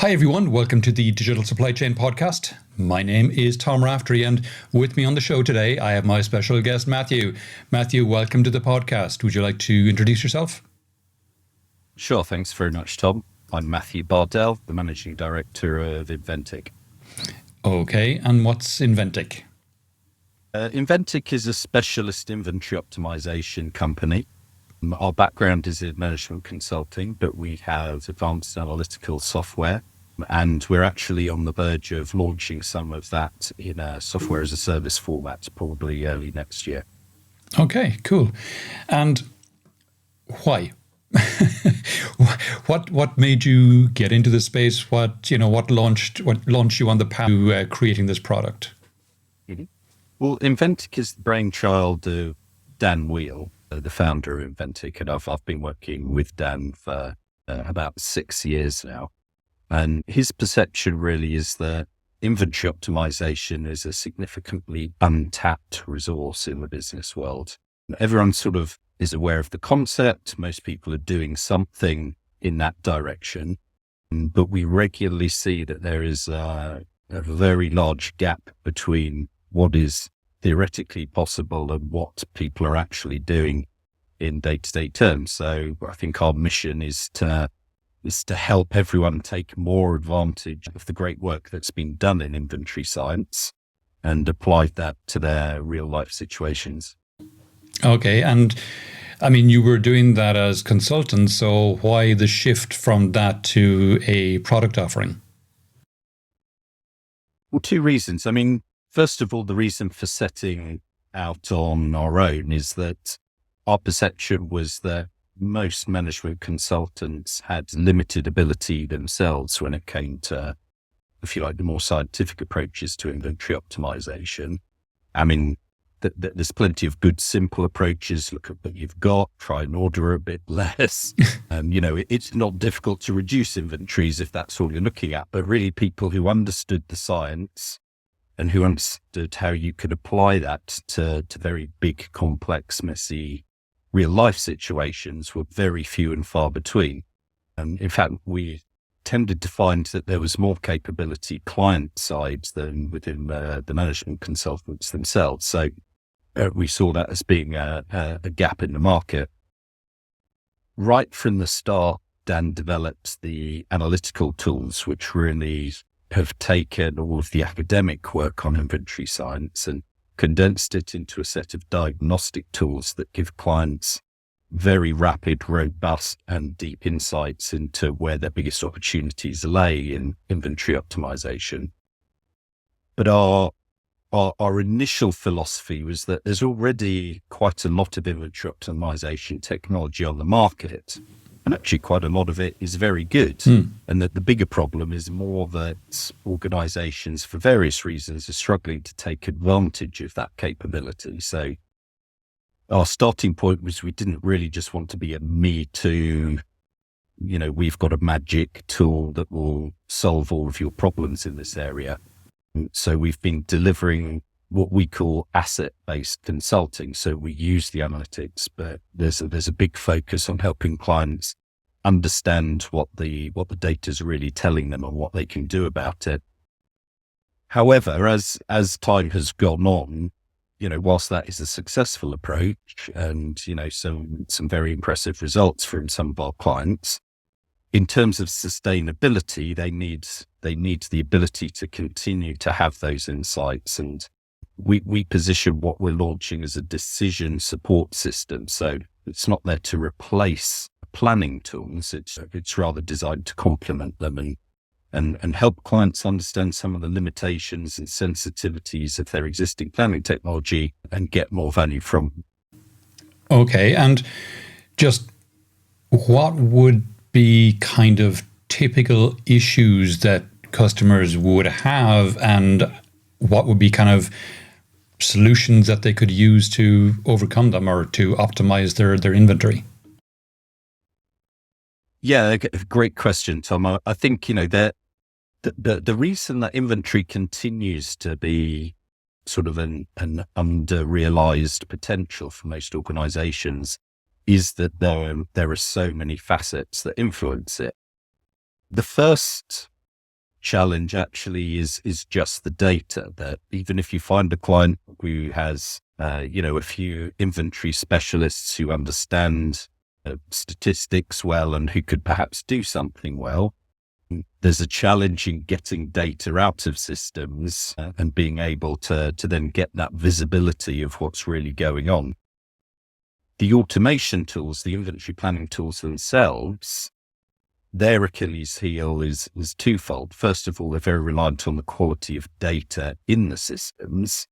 Hi everyone, welcome to the Digital Supply Chain Podcast. My name is Tom Raftery, and with me on the show today, I have my special guest, Matthew. Matthew, welcome to the podcast. Would you like to introduce yourself? Sure, thanks very much, Tom. I'm Matthew Bardell, the Managing Director of nVentic. Okay, and what's nVentic? nVentic is a specialist inventory optimization company. Our background is in management consulting, but we have advanced analytical software, and we're actually on the verge of launching some of that in a software as a service format, probably early next year. Okay, cool. And why? What made you get into this space? What launched you on the path to creating this product? Mm-hmm. Well, nVentic is the brainchild of Dan Wheel, the founder of nVentic, and I've been working with Dan for about 6 years now. And his perception really is that inventory optimization is a significantly untapped resource in the business world. Everyone sort of is aware of the concept. Most people are doing something in that direction, but we regularly see that there is a very large gap between what is theoretically possible and what people are actually doing in day-to-day terms. So I think our mission is to help everyone take more advantage of the great work that's been done in inventory science and apply that to their real-life situations. Okay, and I mean, you were doing that as consultants, so why the shift from that to a product offering? Well, two reasons. I mean, first of all, the reason for setting out on our own is that our perception was that most management consultants had limited ability themselves when it came to, if you like, the more scientific approaches to inventory optimization. I mean, there's plenty of good, simple approaches. Look at what you've got, try and order a bit less. It's not difficult to reduce inventories if that's all you're looking at, but really people who understood the science and who understood how you could apply that to very big, complex, messy real life situations were very few and far between. And in fact, we tended to find that there was more capability client side than within the management consultants themselves. So we saw that as being a gap in the market. Right from the start, Dan developed the analytical tools, which really have taken all of the academic work on inventory science and condensed it into a set of diagnostic tools that give clients very rapid, robust, and deep insights into where their biggest opportunities lay in inventory optimization. But our initial philosophy was that there's already quite a lot of inventory optimization technology on the market. And actually quite a lot of it is very good. And that the bigger problem is more that organizations, for various reasons, are struggling to take advantage of that capability. So our starting point was we didn't really just want to be a me too, we've got a magic tool that will solve all of your problems in this area. So we've been delivering what we call asset-based consulting. So we use the analytics, but there's a big focus on helping clients understand what the data is really telling them and what they can do about it. However, as time has gone on, whilst that is a successful approach and, some very impressive results from some of our clients, in terms of sustainability, they need the ability to continue to have those insights. And we position what we're launching as a decision support system. So it's not there to replace planning tools. It's rather designed to complement them and help clients understand some of the limitations and sensitivities of their existing planning technology and get more value from them. Okay, and just what would be kind of typical issues that customers would have, and what would be kind of solutions that they could use to overcome them or to optimize their inventory? Yeah, great question, Tom. I think, the reason that inventory continues to be sort of an under-realized potential for most organizations is that there are so many facets that influence it. The first challenge actually is just the data. That even if you find a client who has, a few inventory specialists who understand statistics well and who could perhaps do something well, there's a challenge in getting data out of systems and being able to then get that visibility of what's really going on. The automation tools, the inventory planning tools themselves, their Achilles heel is twofold. First of all, they're very reliant on the quality of data in the systems.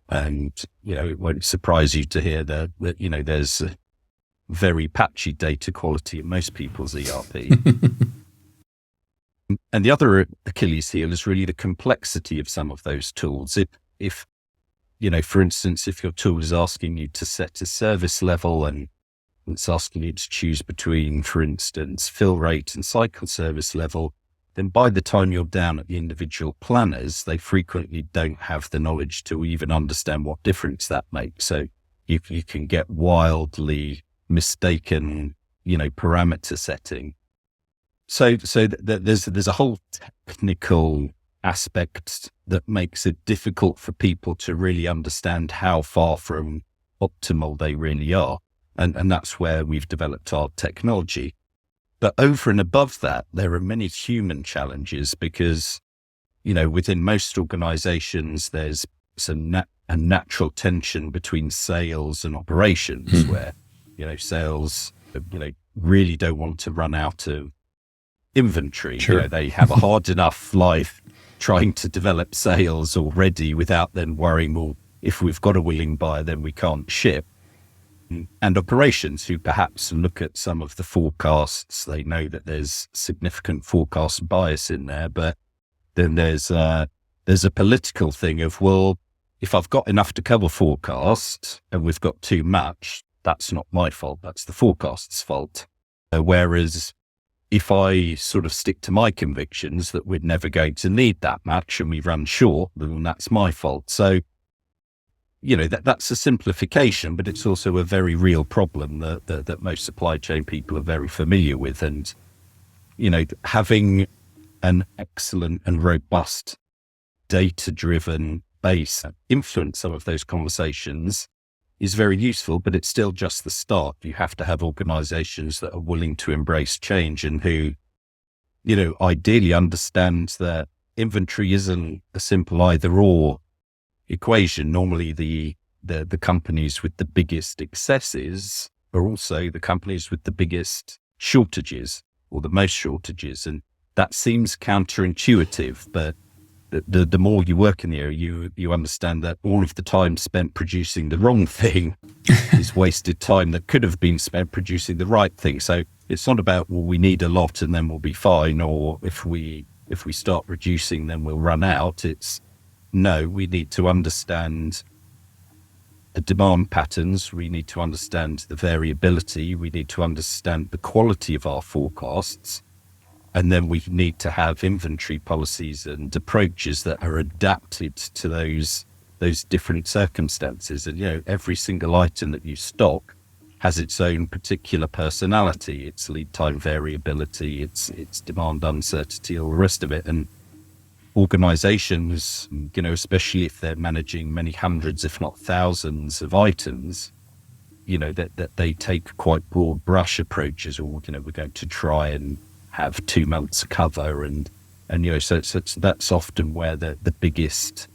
And, it won't surprise you to hear that there's very patchy data quality in most people's ERP. And the other Achilles heel is really the complexity of some of those tools. If for instance, if your tool is asking you to set a service level and it's asking you to choose between, for instance, fill rate and cycle service level, then by the time you're down at the individual planners, they frequently don't have the knowledge to even understand what difference that makes. So you can get wildly mistaken, parameter setting. So there's a whole technical aspect that makes it difficult for people to really understand how far from optimal they really are. And that's where we've developed our technology. But over and above that, there are many human challenges because, within most organizations, there's a natural tension between sales and operations where, sales, really don't want to run out of inventory. Sure. They have a hard enough life trying to develop sales already without then worrying, well, if we've got a willing buyer, then we can't ship. And operations who perhaps look at some of the forecasts, they know that there's significant forecast bias in there, but then there's a political thing of, well, if I've got enough to cover forecast and we've got too much, that's not my fault, that's the forecast's fault. Whereas if I sort of stick to my convictions that we're never going to need that much and we run short, then that's my fault. So, that's a simplification, but it's also a very real problem that most supply chain people are very familiar with. And, having an excellent and robust data-driven base influence some of those conversations is very useful, but it's still just the start. You have to have organizations that are willing to embrace change and who, ideally understand that inventory isn't a simple either or equation. Normally the companies with the biggest excesses are also the companies with the biggest shortages or the most shortages. And that seems counterintuitive, but the more you work in the area, you understand that all of the time spent producing the wrong thing is wasted time that could have been spent producing the right thing. So it's not about, well, we need a lot and then we'll be fine, or if we start reducing, then we'll run out. It's no, we need to understand the demand patterns. We need to understand the variability. We need to understand the quality of our forecasts. And then we need to have inventory policies and approaches that are adapted to those different circumstances. And, every single item that you stock has its own particular personality, its lead time variability, its demand uncertainty, all the rest of it. And organizations, especially if they're managing many hundreds, if not thousands of items, that they take quite broad brush approaches, or, we're going to try and have 2 months cover. And so that's often where the biggest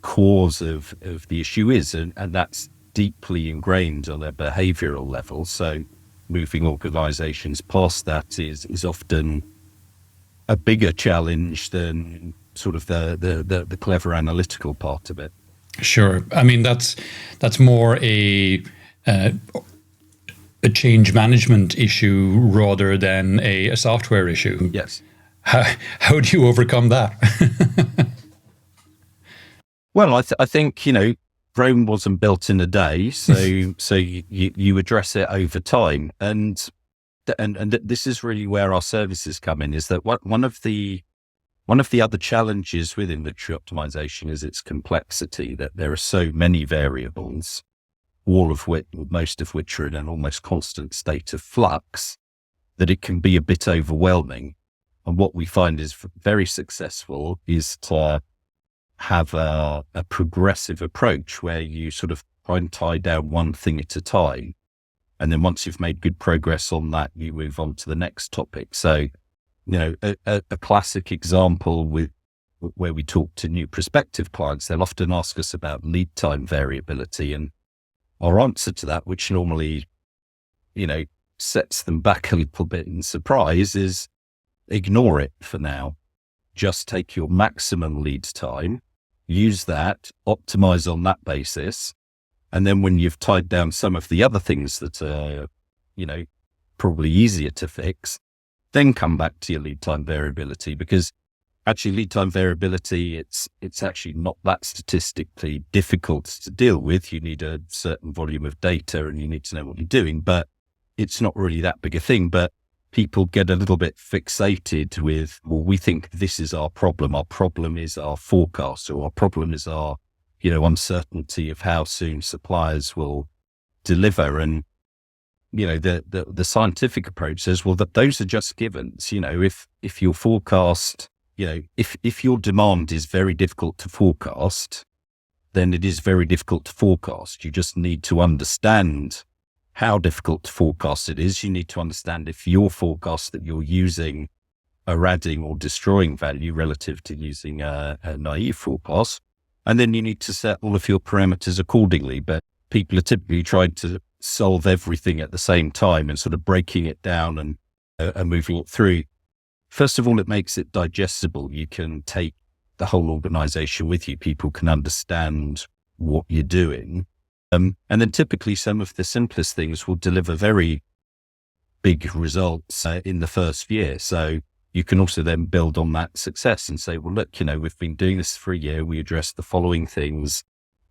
cause of the issue is. And that's deeply ingrained on a behavioral level. So moving organizations past that is often a bigger challenge than sort of the clever analytical part of it. Sure. I mean, that's more a change management issue rather than a software issue. Yes. How do you overcome that? Well, I think, Rome wasn't built in a day. So you address it over time. And this is really where our services come in, is that one of the other challenges with inventory optimization is its complexity, that there are so many variables, most of which are in an almost constant state of flux, that it can be a bit overwhelming. And what we find is very successful is to have a progressive approach where you sort of try and tie down one thing at a time. And then once you've made good progress on that, you move on to the next topic. So, a classic example where we talk to new prospective clients, they'll often ask us about lead time variability. And our answer to that, which normally, sets them back a little bit in surprise, is ignore it for now. Just take your maximum lead time, use that, optimize on that basis. And then when you've tied down some of the other things that are, probably easier to fix, then come back to your lead time variability, because actually lead time variability, it's actually not that statistically difficult to deal with. You need a certain volume of data and you need to know what you're doing, but it's not really that big a thing. But people get a little bit fixated with, well, we think this is our problem. Our problem is our forecast, or our problem is our, uncertainty of how soon suppliers will deliver. And, the scientific approach says, well, that those are just givens. If your forecast, if your demand is very difficult to forecast, then it is very difficult to forecast. You just need to understand how difficult to forecast it is. You need to understand if your forecasts that you're using are adding or destroying value relative to using a naive forecast. And then you need to set all of your parameters accordingly. But people are typically trying to solve everything at the same time and sort of breaking it down and moving it through. First of all, it makes it digestible. You can take the whole organization with you. People can understand what you're doing. And then typically some of the simplest things will deliver very big results in the first year. So you can also then build on that success and say, well, look, we've been doing this for a year. We addressed the following things.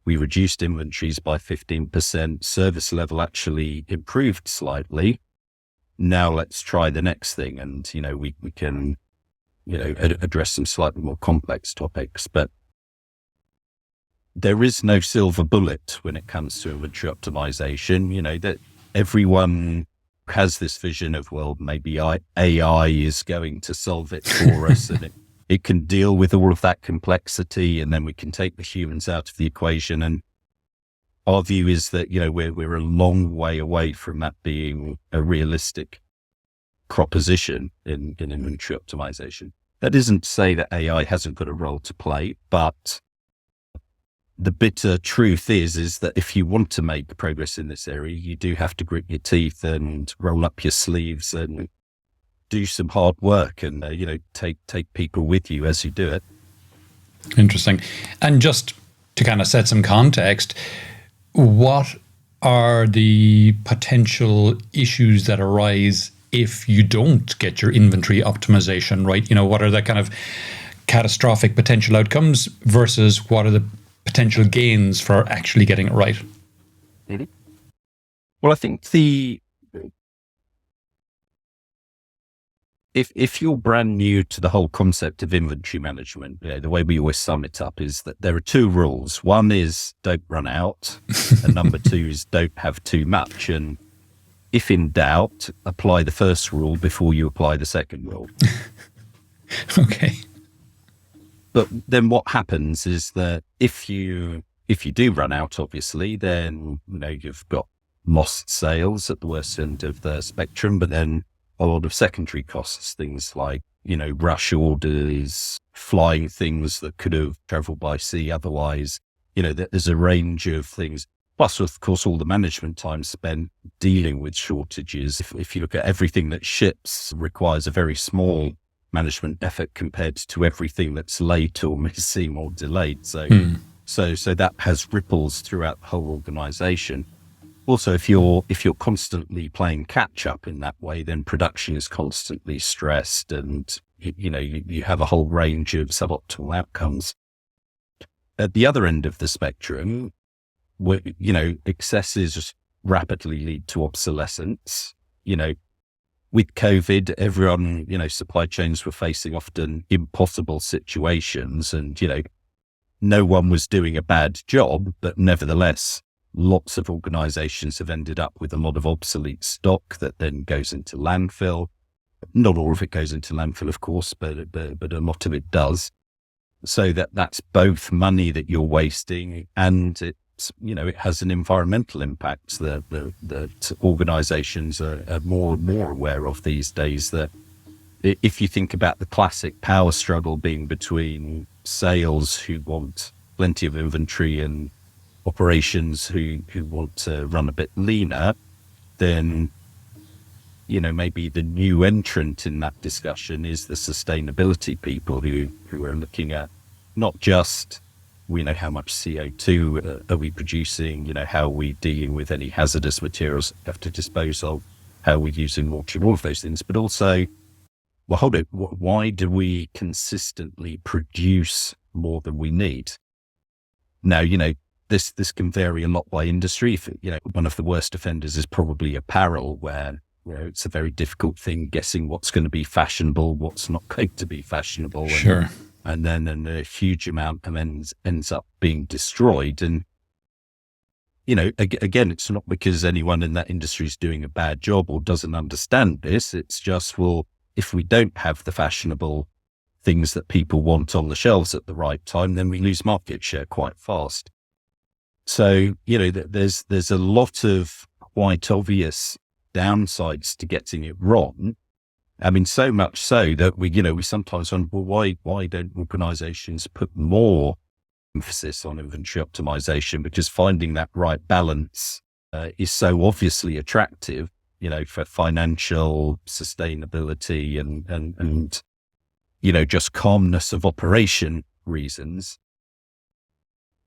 We reduced inventories by 15%. Service level actually improved slightly. Now let's try the next thing. And, we can, address some slightly more complex topics, but there is no silver bullet when it comes to inventory optimization. That everyone has this vision of, well, maybe AI is going to solve it for us and it can deal with all of that complexity, and then we can take the humans out of the equation. And our view is that, we're a long way away from that being a realistic proposition in inventory optimization. That isn't to say that AI hasn't got a role to play, but the bitter truth is that if you want to make progress in this area, you do have to grit your teeth and roll up your sleeves and do some hard work and, take people with you as you do it. Interesting. And just to kind of set some context, what are the potential issues that arise if you don't get your inventory optimization right? What are the kind of catastrophic potential outcomes versus what are the potential gains for actually getting it right? Mm-hmm. Well, I think if you're brand new to the whole concept of inventory management, the way we always sum it up is that there are two rules. One is don't run out, and number two is don't have too much. And if in doubt, apply the first rule before you apply the second rule. Okay. But then what happens is that if you do run out, obviously, then you've got lost sales at the worst end of the spectrum, but then a lot of secondary costs, things like, rush orders, flying things that could have traveled by sea otherwise. There's a range of things. Plus, of course, all the management time spent dealing with shortages. If you look at everything that ships, requires a very small management effort compared to everything that's late or missing or delayed. So that has ripples throughout the whole organization. Also, if you're constantly playing catch up in that way, then production is constantly stressed, and you have a whole range of suboptimal outcomes. At the other end of the spectrum, where excesses rapidly lead to obsolescence. With COVID, everyone, supply chains were facing often impossible situations, and no one was doing a bad job, but nevertheless, lots of organizations have ended up with a lot of obsolete stock that then goes into landfill. Not all of it goes into landfill, of course, but a lot of it does. So that's both money that you're wasting, and it's, it has an environmental impact that organizations are more and more aware of these days. That if you think about the classic power struggle being between sales, who want plenty of inventory, and operations who want to run a bit leaner, then maybe the new entrant in that discussion is the sustainability people who are looking at not just, how much CO2 are we producing, how are we dealing with any hazardous materials we have to dispose of, how are we using water, all of those things, but also, well, hold it, why do we consistently produce more than we need? Now, this can vary a lot by industry. If, one of the worst offenders is probably apparel, where it's a very difficult thing guessing what's going to be fashionable, what's not going to be fashionable. Sure. And then a huge amount ends up being destroyed. And, again, it's not because anyone in that industry is doing a bad job or doesn't understand this. It's just, well, if we don't have the fashionable things that people want on the shelves at the right time, then we lose market share quite fast. So, there's a lot of quite obvious downsides to getting it wrong. I mean, so much so that we sometimes wonder, well, why don't organizations put more emphasis on inventory optimization? Because finding that right balance is so obviously attractive, for financial sustainability and just calmness of operation reasons.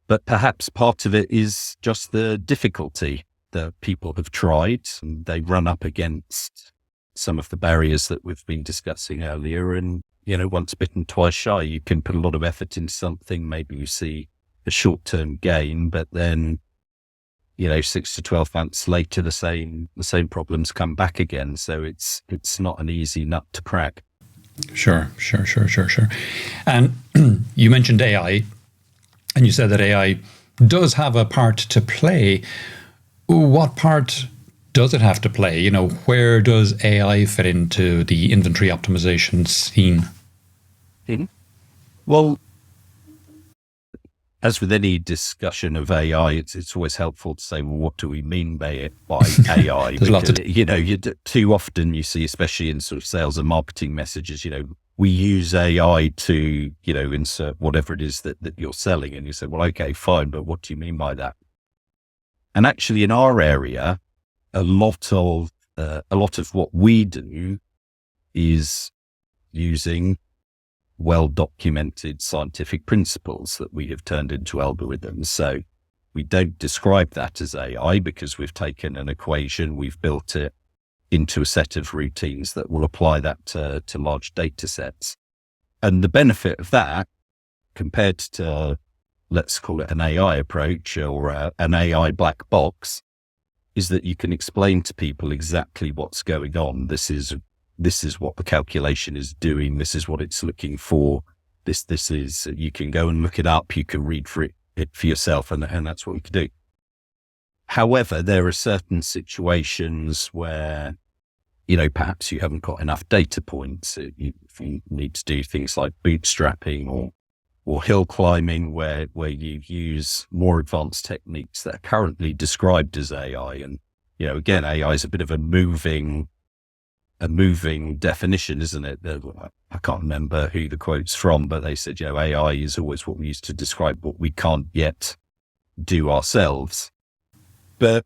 But perhaps part of it is just the difficulty that people have tried, and they run up against some of the barriers that we've been discussing earlier. And, once bitten, twice shy. You can put a lot of effort into something. Maybe you see a short-term gain, but then, 6 to 12 months later, the same problems come back again. So it's not an easy nut to crack. Sure. And you mentioned AI, and you said that AI does have a part to play. What part does it have to play? Where does AI fit into the inventory optimization scene? Well, as with any discussion of AI, it's always helpful to say, well, what do we mean by AI? Because, too often you see, especially in sort of sales and marketing messages, we use AI to, insert whatever it is that you're selling. And you say, well, okay, fine, but what do you mean by that? And actually in our area, a lot of what we do is using well-documented scientific principles that we have turned into algorithms. So we don't describe that as AI because we've taken an equation, we've built it into a set of routines that will apply that to large data sets. And the benefit of that, compared to, let's call it an AI approach or an AI black box, is that you can explain to people exactly what's going on. This is what the calculation is doing. This is what it's looking for. This is, you can go and look it up. You can read it for yourself, and that's what we can do. However, there are certain situations where, perhaps you haven't got enough data points. If you need to do things like bootstrapping or hill climbing, where you use more advanced techniques that are currently described as AI. And, again, AI is a bit of a moving definition, isn't it? I can't remember who the quote's from, but they said, AI is always what we use to describe what we can't yet do ourselves. But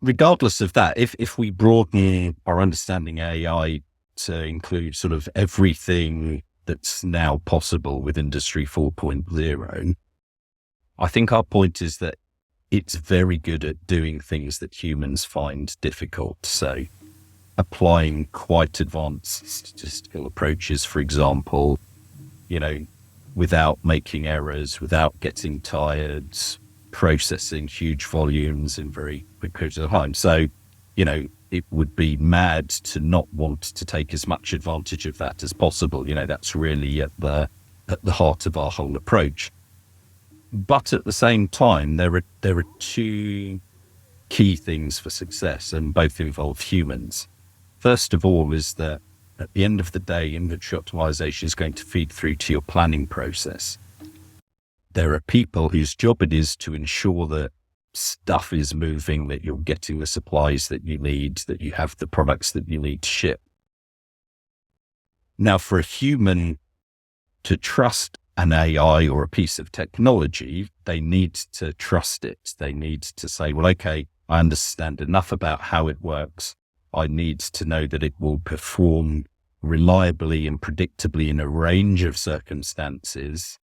regardless of that, if we broaden our understanding AI to include sort of everything that's now possible with Industry 4.0, I think our point is that it's very good at doing things that humans find difficult. So applying quite advanced statistical approaches, for example, without making errors, without getting tired, processing huge volumes in very quick periods of time. So, it would be mad to not want to take as much advantage of that as possible. That's really at the heart of our whole approach. But at the same time, there are two key things for success, and both involve humans. First of all is that at the end of the day, inventory optimization is going to feed through to your planning process. There are people whose job it is to ensure that stuff is moving, that you're getting the supplies that you need, that you have the products that you need to ship. Now, for a human to trust an AI or a piece of technology, they need to trust it. They need to say, well, okay, I understand enough about how it works. I need to know that it will perform reliably and predictably in a range of circumstances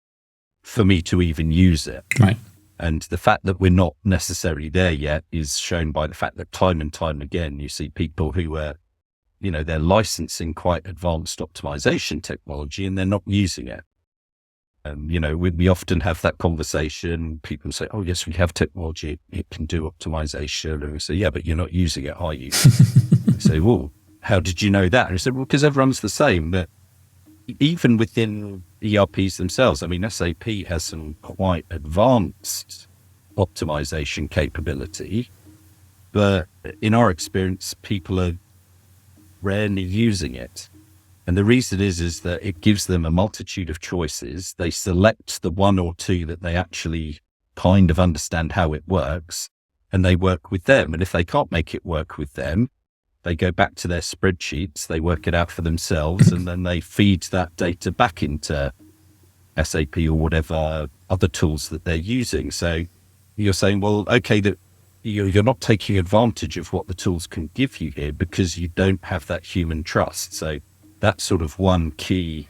for me to even use it. Right. And the fact that we're not necessarily there yet is shown by the fact that time and time again, you see people who are, they're licensing quite advanced optimization technology and they're not using it. We often have that conversation. People say, oh, yes, we have technology. It can do optimization. And we say, yeah, but you're not using it, are you? They say, well, how did you know that? And I said, well, because everyone's the same. But even within ERPs themselves, SAP has some quite advanced optimization capability. But in our experience, people are rarely using it. And the reason is that it gives them a multitude of choices. They select the one or two that they actually kind of understand how it works, and they work with them. And if they can't make it work with them, they go back to their spreadsheets, they work it out for themselves, and then they feed that data back into SAP or whatever other tools that they're using. So you're saying, well, okay, that you're not taking advantage of what the tools can give you here because you don't have that human trust. So that's sort of one key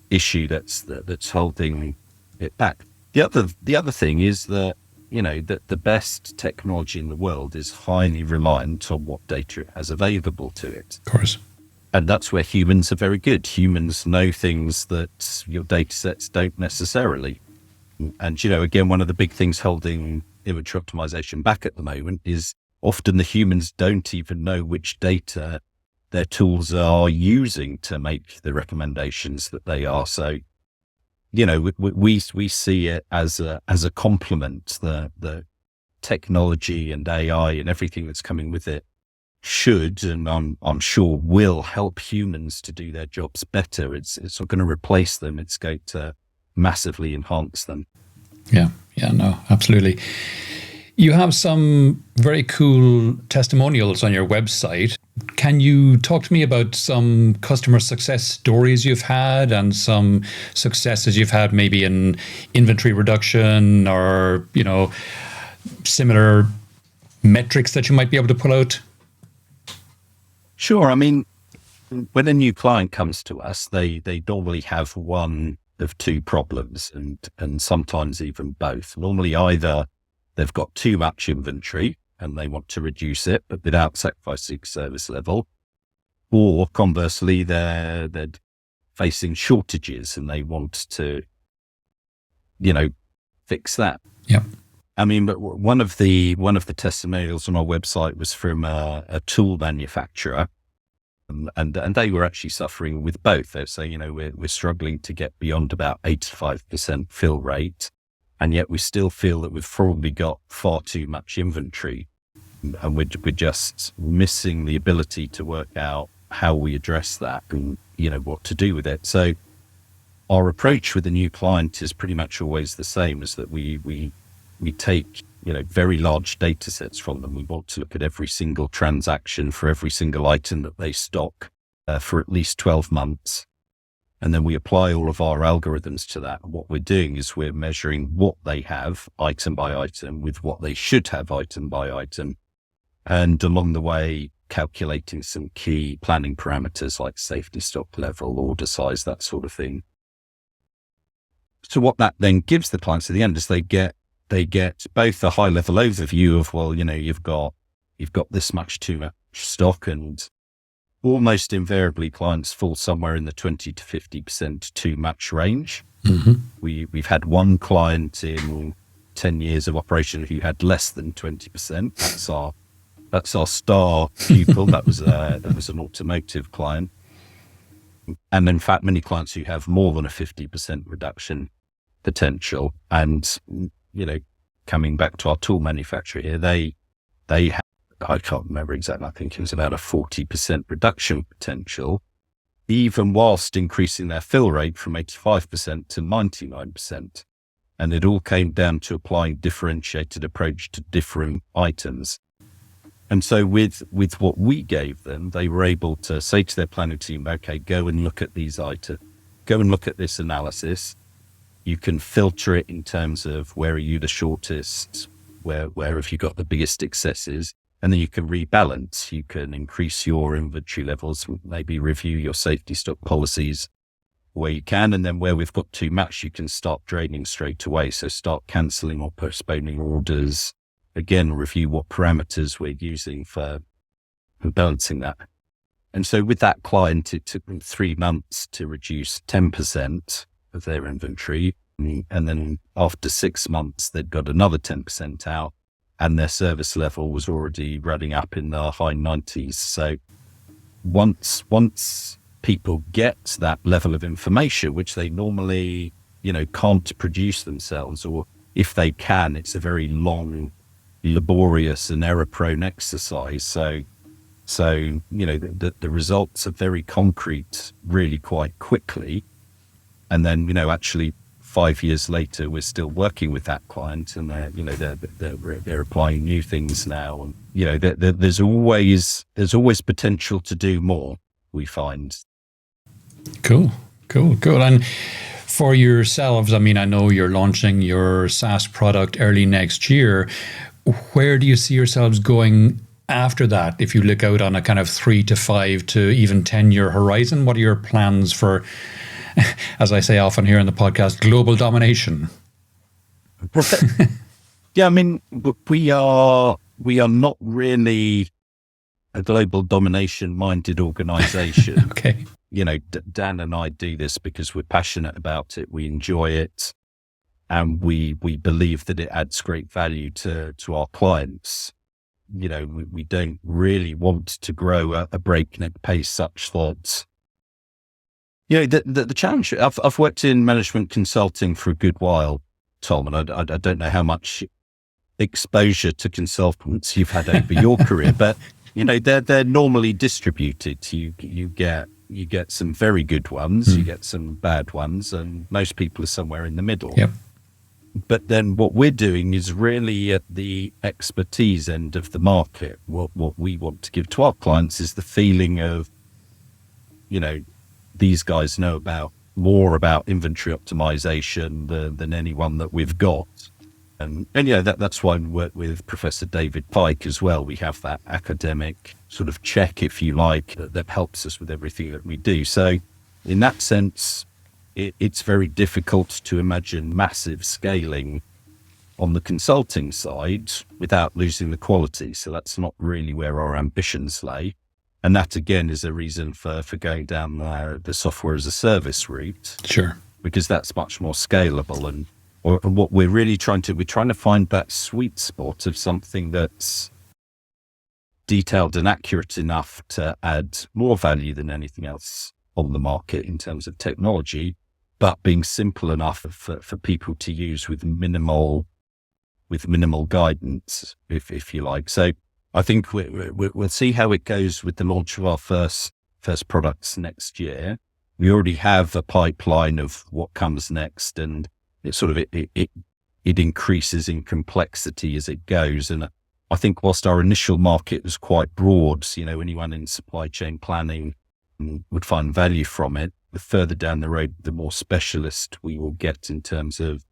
issue that's holding it back. The other thing is that, that the best technology in the world is highly reliant on what data it has available to it. Of course. And that's where humans are very good. Humans know things that your data sets don't necessarily. And, again, one of the big things holding inventory optimization back at the moment is often the humans don't even know which data their tools are using to make the recommendations that they are. So, we see it as a complement. The technology and AI and everything that's coming with it should, and I'm sure will, help humans to do their jobs better. It's not going to replace them. It's going to massively enhance them. Yeah, no, absolutely. You have some very cool testimonials on your website. Can you talk to me about some customer success stories you've had and some successes you've had maybe in inventory reduction or, similar metrics that you might be able to pull out? Sure. When a new client comes to us, they normally have one of two problems and sometimes even both. Normally either they've got too much inventory and they want to reduce it, but without sacrificing service level. Or conversely, they're facing shortages and they want to, fix that. Yeah. But one of the testimonials on our website was from a tool manufacturer, and they were actually suffering with both. They're saying, we're struggling to get beyond about 85% fill rate. And yet we still feel that we've probably got far too much inventory and we're just missing the ability to work out how we address that and, what to do with it. So our approach with a new client is pretty much always the same, is that we take, very large data sets from them. We want to look at every single transaction for every single item that they stock for at least 12 months. And then we apply all of our algorithms to that. And what we're doing is we're measuring what they have item by item with what they should have item by item. And along the way, calculating some key planning parameters like safety stock level, order size, that sort of thing. So what that then gives the clients at the end is they get both a high level overview of, well, you've got this much too much stock, and almost invariably clients fall somewhere in the 20 to 50% too much range. Mm-hmm. We've had one client in 10 years of operation who had less than 20%. That's our star pupil. That was an automotive client. And in fact, many clients who have more than a 50% reduction potential. And, coming back to our tool manufacturer here, they had, I can't remember exactly, I think it was about a 40% reduction potential. even whilst increasing their fill rate from 85% to 99%. And it all came down to applying differentiated approach to different items. And so with what we gave them, they were able to say to their planning team, okay, go and look at these items, go and look at this analysis. You can filter it in terms of where are you the shortest, where have you got the biggest excesses, and then you can rebalance. You can increase your inventory levels, maybe review your safety stock policies where you can, and then where we've got too much, you can start draining straight away. So start cancelling or postponing orders. Again, review what parameters we're using for balancing that. And so with that client, it took them 3 months to reduce 10% of their inventory. And then after 6 months, they'd got another 10% out, and their service level was already running up in the high 90s. So once people get that level of information, which they normally, can't produce themselves, or if they can, it's a very long, laborious and error-prone exercise. So the results are very concrete really quite quickly. And then, actually 5 years later, we're still working with that client, and they're applying new things now. And, there's always potential to do more, we find. Cool. And for yourselves, I know you're launching your SaaS product early next year. Where do you see yourselves going after that? If you look out on a kind of 3 to 5 to even 10-year horizon, what are your plans for, as I say often here in the podcast, global domination? Yeah, we are not really a global domination minded organization. Okay. Dan and I do this because we're passionate about it. We enjoy it. And we believe that it adds great value to our clients. We don't really want to grow a breakneck pace such that, the challenge, I've worked in management consulting for a good while, Tom, and I don't know how much exposure to consultants you've had over your career, but, they're normally distributed. You get some very good ones, you get some bad ones, and most people are somewhere in the middle. Yep. But then what we're doing is really at the expertise end of the market. What we want to give to our clients is the feeling of, these guys know more about inventory optimization than anyone that we've got. And that's why we work with Professor David Pike as well. We have that academic sort of check, if you like, that helps us with everything that we do. So in that sense, it's very difficult to imagine massive scaling on the consulting side without losing the quality. So that's not really where our ambitions lay. And that, again, is a reason for going down the software as a service route. Sure. Because that's much more scalable. And what we're really trying to find that sweet spot of something that's detailed and accurate enough to add more value than anything else on the market in terms of technology, but being simple enough for people to use with minimal guidance, if you like. So I think we'll see how it goes with the launch of our first products next year. We already have a pipeline of what comes next, and it increases in complexity as it goes. And I think whilst our initial market was quite broad, anyone in supply chain planning would find value from it. The further down the road, the more specialist we will get in terms of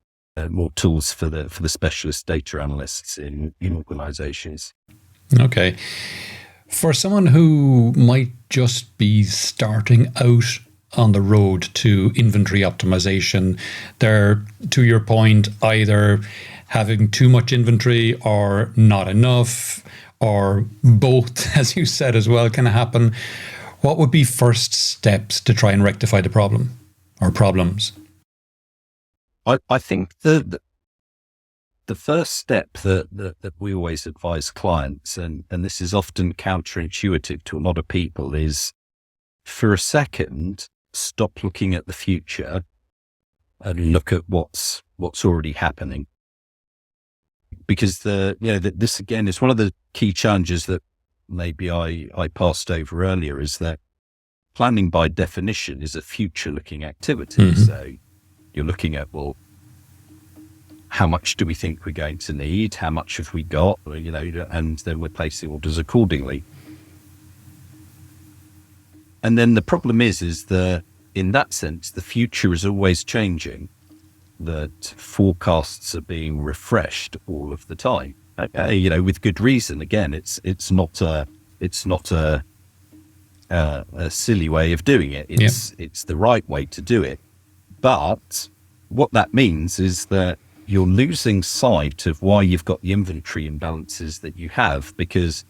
more tools for the specialist data analysts in organizations. Okay. For someone who might just be starting out on the road to inventory optimization, they're, to your point, either having too much inventory or not enough, or both, as you said as well, can happen. What would be first steps to try and rectify the problem or problems? I think the first step that we always advise clients, and this is often counterintuitive to a lot of people, is for a second, stop looking at the future and look at what's already happening. Because this again is one of the key challenges that maybe I passed over earlier, is that planning by definition is a future-looking activity. So you're looking at, well, how much do we think we're going to need? How much have we got? And then we're placing orders accordingly. And then the problem is that in that sense, the future is always changing, that forecasts are being refreshed all of the time, with good reason. Again, it's not a silly way of doing it. It's the right way to do it. But what that means is that you're losing sight of why you've got the inventory imbalances that you have, because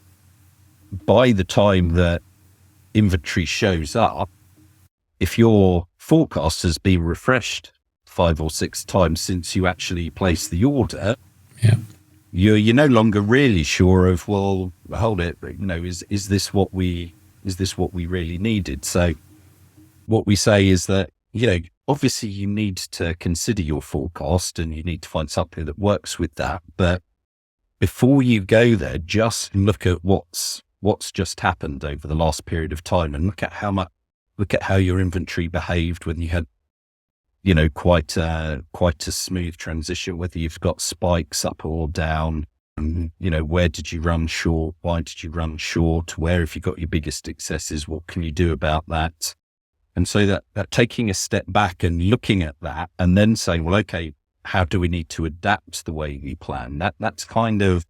by the time that inventory shows up, if your forecast has been refreshed 5 or 6 times since you actually placed the order, you're no longer really sure of, well, hold it, is this what we really needed? So what we say is that, obviously you need to consider your forecast and you need to find something that works with that. But before you go there, just look at what's just happened over the last period of time and look at how your inventory behaved when you had, quite a smooth transition, whether you've got spikes up or down, where did you run short? Why did you run short? Where have you got your biggest excesses? What can you do about that? And so that taking a step back and looking at that and then saying, well, okay, how do we need to adapt the way we plan? That's kind of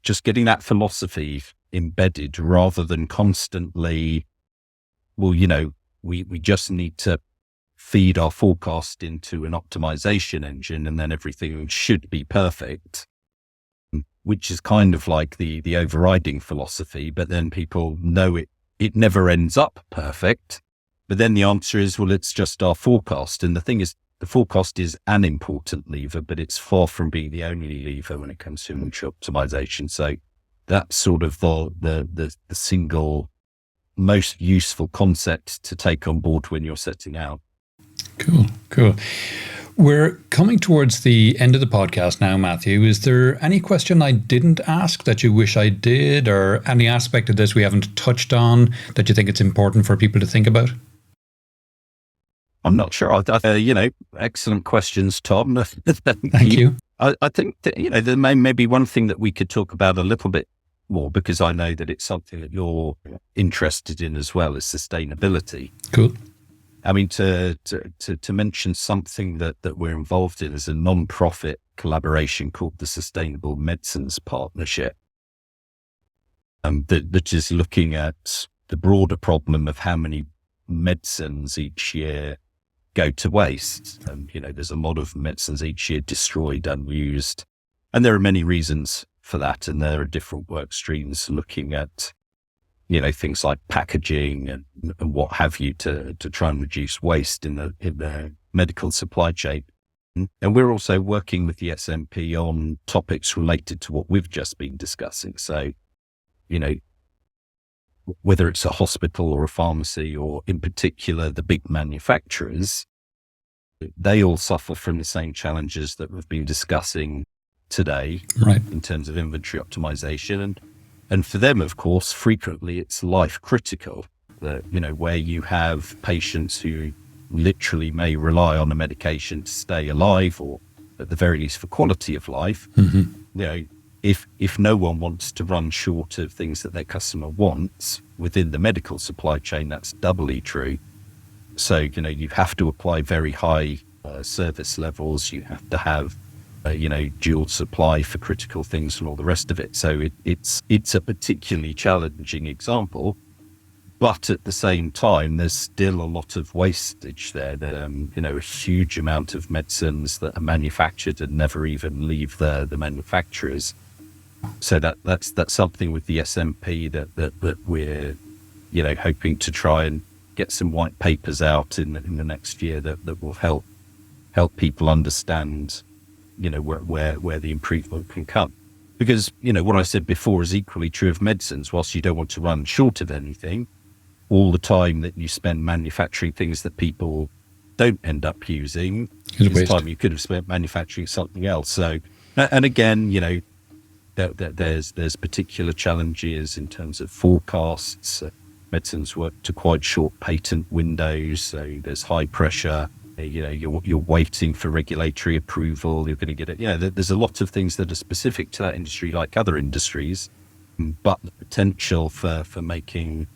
just getting that philosophy embedded rather than constantly, well, we just need to feed our forecast into an optimization engine and then everything should be perfect, which is kind of like the overriding philosophy. But then people know it never ends up perfect. But then the answer is, well, it's just our forecast. And the thing is, the forecast is an important lever, but it's far from being the only lever when it comes to inventory optimization. So that's sort of the single most useful concept to take on board when you're setting out. Cool. We're coming towards the end of the podcast now, Matthew. Is there any question I didn't ask that you wish I did, or any aspect of this we haven't touched on that you think it's important for people to think about? I'm not sure. Excellent questions, Tom. Thank you. I think that, there may be one thing that we could talk about a little bit more, because I know that it's something that you're interested in as well, as sustainability. Cool. I mean, to mention something that we're involved in as a non-profit collaboration called the Sustainable Medicines Partnership, that is looking at the broader problem of how many medicines each year go to waste. There's a lot of medicines each year destroyed, unused, and there are many reasons for that. And there are different work streams looking at, things like packaging and what have you to try and reduce waste in the medical supply chain. And we're also working with the SMP on topics related to what we've just been discussing. So, whether it's a hospital or a pharmacy, or in particular, the big manufacturers, they all suffer from the same challenges that we've been discussing today, right, in terms of inventory optimization. And for them, of course, frequently it's life critical that, where you have patients who literally may rely on a medication to stay alive, or at the very least for quality of life. If no one wants to run short of things that their customer wants within the medical supply chain, that's doubly true. So, you have to apply very high service levels. You have to have, dual supply for critical things and all the rest of it. So it's a particularly challenging example, but at the same time, there's still a lot of wastage there. A huge amount of medicines that are manufactured and never even leave the manufacturers. So that's something with the SMP that we're, hoping to try and get some white papers out in the next year that will help people understand, where the improvement can come. Because, what I said before is equally true of medicines. Whilst you don't want to run short of anything, all the time that you spend manufacturing things that people don't end up using is time you could have spent manufacturing something else. So, and again, there's particular challenges in terms of forecasts. medicines work to quite short patent windows, so there's high pressure. You're waiting for regulatory approval. You're going to get it. There's a lot of things that are specific to that industry, like other industries, but the potential for making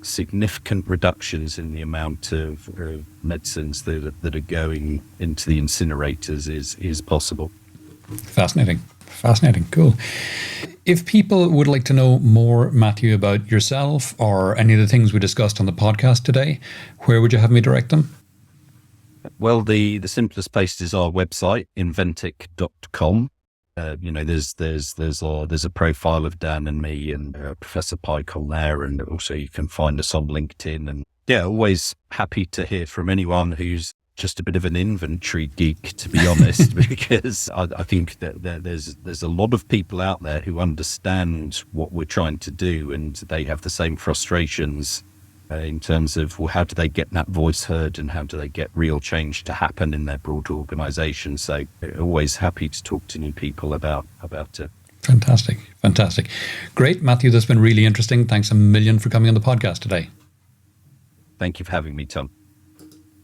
significant reductions in the amount of medicines that are going into the incinerators is possible. Fascinating. Cool. If people would like to know more, Matthew, about yourself or any of the things we discussed on the podcast today, where would you have me direct them? Well, the simplest place is our website, nVentic.com. There's a profile of Dan and me and Professor Pike on there, and also you can find us on LinkedIn. And always happy to hear from anyone who's just a bit of an inventory geek, to be honest, because I think that there's a lot of people out there who understand what we're trying to do, and they have the same frustrations in terms of, well, how do they get that voice heard and how do they get real change to happen in their broad organization? So always happy to talk to new people about it. Fantastic. Great, Matthew, that's been really interesting. Thanks a million for coming on the podcast today. Thank you for having me, Tom.